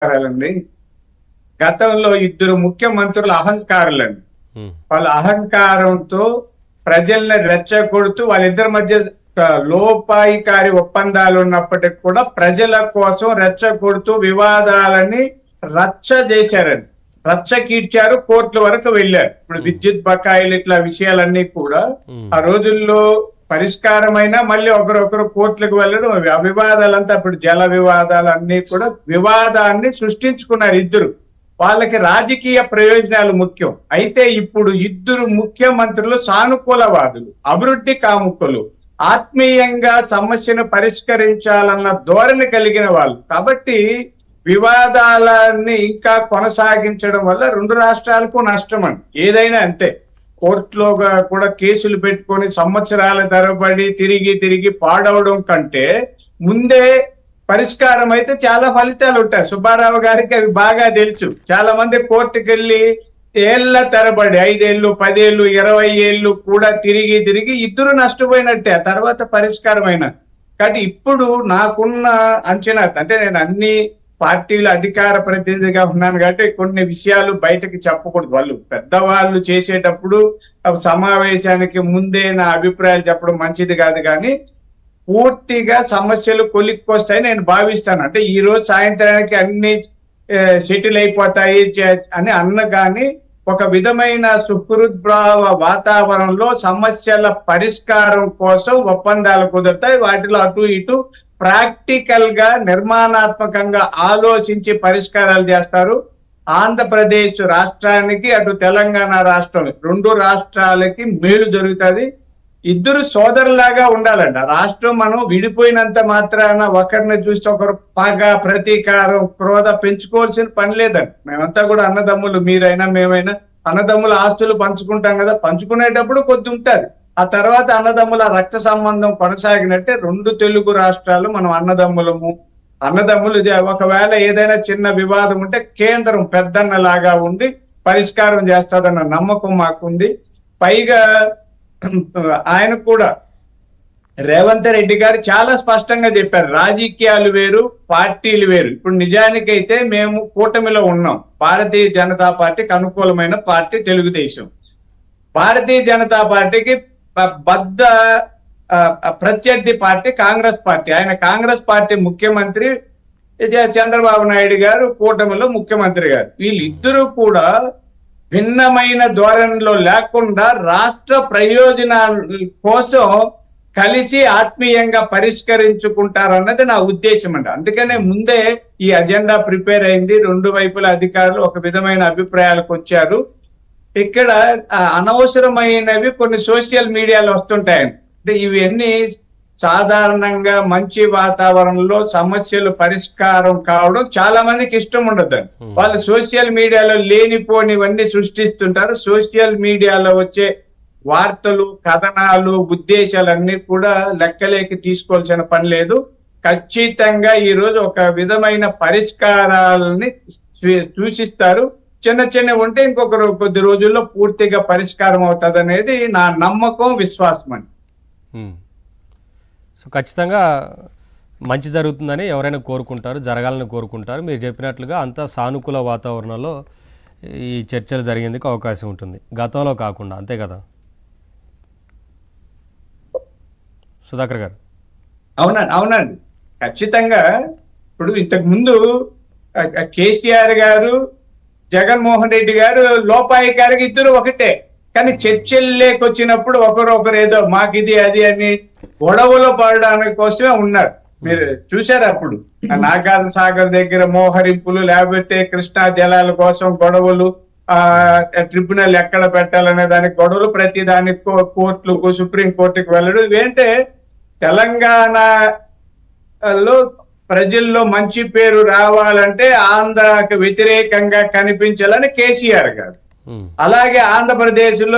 అహంకారాలండి. గతంలో ఇద్దరు ముఖ్యమంత్రులు అహంకారులండి. వాళ్ళ అహంకారంతో ప్రజల్ని రెచ్చగొడుతూ వాళ్ళిద్దరి మధ్య లోపాయికారి ఒప్పందాలు ఉన్నప్పటికి కూడా ప్రజల కోసం రెచ్చగొడుతూ వివాదాలని రచ్చ చేశారండి. రచ్చకీడ్చారు, కోర్టుల వరకు వెళ్ళారు. ఇప్పుడు విద్యుత్ బకాయిలు ఇట్లా విషయాలన్నీ కూడా ఆ రోజుల్లో పరిష్కారమైన మళ్ళీ ఒకరొకరు కోర్టులకు వెళ్ళడం, ఆ వివాదాలంతా ఇప్పుడు జల వివాదాలు అన్ని కూడా వివాదాన్ని సృష్టించుకున్నారు ఇద్దరు. వాళ్ళకి రాజకీయ ప్రయోజనాలు ముఖ్యం. అయితే ఇప్పుడు ఇద్దరు ముఖ్యమంత్రులు సానుకూలవాదులు, అభివృద్ధి కాముకులు, ఆత్మీయంగా సమస్యను పరిష్కరించాలన్న ధోరణి కలిగిన వాళ్ళు. కాబట్టి వివాదాలని ఇంకా కొనసాగించడం వల్ల రెండు రాష్ట్రాలకు నష్టం అండి. ఏదైనా అంతే. కోర్టులో కూడా కేసులు పెట్టుకొని సంవత్సరాల తరబడి తిరిగి పాడవడం కంటే ముందే పరిష్కారం అయితే చాలా ఫలితాలు ఉంటాయి. సుబ్బారావు గారికి అవి బాగా తెలుసు. చాలా మంది కోర్టుకు వెళ్ళి ఏళ్ల తరబడి 5 ఏళ్ళు 10 ఏళ్ళు 20 ఏళ్ళు కూడా తిరిగి ఇద్దరు నష్టపోయినట్టే. ఆ తర్వాత పరిష్కారం అయినా. కాబట్టి ఇప్పుడు నాకున్న అంచనా, అంటే నేను అన్ని పార్టీల అధికార ప్రతినిధిగా ఉన్నాను కాబట్టి కొన్ని విషయాలు బయటకు చెప్పకూడదు. వాళ్ళు పెద్దవాళ్ళు చేసేటప్పుడు సమావేశానికి ముందే నా అభిప్రాయాలు చెప్పడం మంచిది కాదు. కానీ పూర్తిగా సమస్యలు కొలిక్కొస్తాయి నేను భావిస్తాను. అంటే ఈ రోజు సాయంత్రానికి అన్ని సెటిల్ అయిపోతాయి అని అన్న కానీ ఒక విధమైన సుహృద్భావ వాతావరణంలో సమస్యల పరిష్కారం కోసం ఒప్పందాలు కుదురుతాయి. వాటిలో అటు ఇటు ప్రాక్టికల్ గా నిర్మాణాత్మకంగా ఆలోచించి పరిష్కారాలు చేస్తారు. ఆంధ్రప్రదేశ్ రాష్ట్రానికి అటు తెలంగాణ రాష్ట్రం, రెండు రాష్ట్రాలకి మేలు జరుగుతుంది. ఇద్దరు సోదరులాగా ఉండాలండి. రాష్ట్రం మనం విడిపోయినంత మాత్రాన ఒకరిని చూస్తే ఒకరు పగ, ప్రతీకారం, క్రోధ పెంచుకోవాల్సిన పని లేదండి. మేమంతా కూడా అన్నదమ్ములు, మీరైనా మేమైనా అన్నదమ్ముల ఆస్తులు పంచుకుంటాం కదా. పంచుకునేటప్పుడు కొద్ది ఉంటుంది. ఆ తర్వాత అన్నదమ్ముల రక్త సంబంధం కొనసాగినట్టే రెండు తెలుగు రాష్ట్రాలు మనం అన్నదమ్ములు ఒకవేళ ఏదైనా చిన్న వివాదం ఉంటే కేంద్రం పెద్దన్నలాగా ఉండి పరిష్కారం చేస్తాదన్న నమ్మకం మాకుంది. పైగా ఆయన కూడా రేవంత్ రెడ్డి గారు చాలా స్పష్టంగా చెప్పారు, రాజకీయాలు వేరు, పార్టీలు వేరు. ఇప్పుడు నిజానికైతే మేము కూటమిలో ఉన్నాం. భారతీయ జనతా పార్టీకి అనుకూలమైన పార్టీ తెలుగుదేశం. భారతీయ జనతా పార్టీకి బద్ద ప్రత్యర్థి పార్టీ కాంగ్రెస్ పార్టీ. ఆయన కాంగ్రెస్ పార్టీ ముఖ్యమంత్రి, చంద్రబాబు నాయుడు గారు కూటమిలో ముఖ్యమంత్రి గారు. వీళ్ళిద్దరూ కూడా భిన్నమైన ధోరణిలో లేకుండా రాష్ట్ర ప్రయోజనాల కోసం కలిసి ఆత్మీయంగా పరిష్కరించుకుంటారన్నది నా ఉద్దేశం అండి. అందుకనే ముందే ఈ అజెండా ప్రిపేర్ అయింది. రెండు వైపుల అధికారులు ఒక విధమైన అభిప్రాయాలకు వచ్చారు. ఇక్కడ అనవసరమైనవి కొన్ని సోషల్ మీడియాలో వస్తుంటాయండి. అంటే ఇవన్నీ సాధారణంగా మంచి వాతావరణంలో సమస్యలు పరిష్కారం కావడం చాలా మందికి ఇష్టం ఉండదండి. వాళ్ళు సోషల్ మీడియాలో లేనిపోనివన్నీ సృష్టిస్తుంటారు. సోషల్ మీడియాలో వచ్చే వార్తలు, కథనాలు, ఉద్దేశాలన్నీ కూడా లెక్కలేకి తీసుకోవాల్సిన పని లేదు. ఖచ్చితంగా ఈ రోజు ఒక విధమైన పరిష్కారాలని సూచిస్తారు. చిన్న ఉంటే ఇంకొక కొద్ది రోజుల్లో పూర్తిగా పరిష్కారం అవుతుంది అనేది నా నమ్మకం, విశ్వాసం అండి. సో ఖచ్చితంగా మంచి జరుగుతుందని ఎవరైనా కోరుకుంటారు, జరగాలని కోరుకుంటారు. మీరు చెప్పినట్లుగా అంతా సానుకూల వాతావరణంలో ఈ చర్చలు జరిగేందుకు అవకాశం ఉంటుంది, గతంలో కాకుండా. అంతే కదా సుధాకర్ గారు? అవునండి ఖచ్చితంగా. ఇప్పుడు ఇంతకు ముందు కేసీఆర్ గారు, జగన్మోహన్ రెడ్డి గారు లోపాయికారికి ఇద్దరు ఒకటే. కానీ చర్చల్లోకి వచ్చినప్పుడు ఒకరు ఏదో మాకు ఇది అది అని గొడవలు పడడానికి కోసమే ఉన్నారు. మీరు చూసారు అప్పుడు నాగార్జున సాగర్ దగ్గర మోహరింపులు, లేకపోతే కృష్ణా జలాల కోసం గొడవలు, ట్రిబ్యునల్ ఎక్కడ పెట్టాలనే దానికి గొడవలు, ప్రతి దానికి కోర్టులకు, సుప్రీం కోర్టుకు వెళ్ళడం. ఇవేంటే తెలంగాణలో ప్రజల్లో మంచి పేరు రావాలంటే ఆంధ్రాకి వ్యతిరేకంగా కనిపించాలని కేసీఆర్ గారు, అలాగే ఆంధ్రప్రదేశ్ లో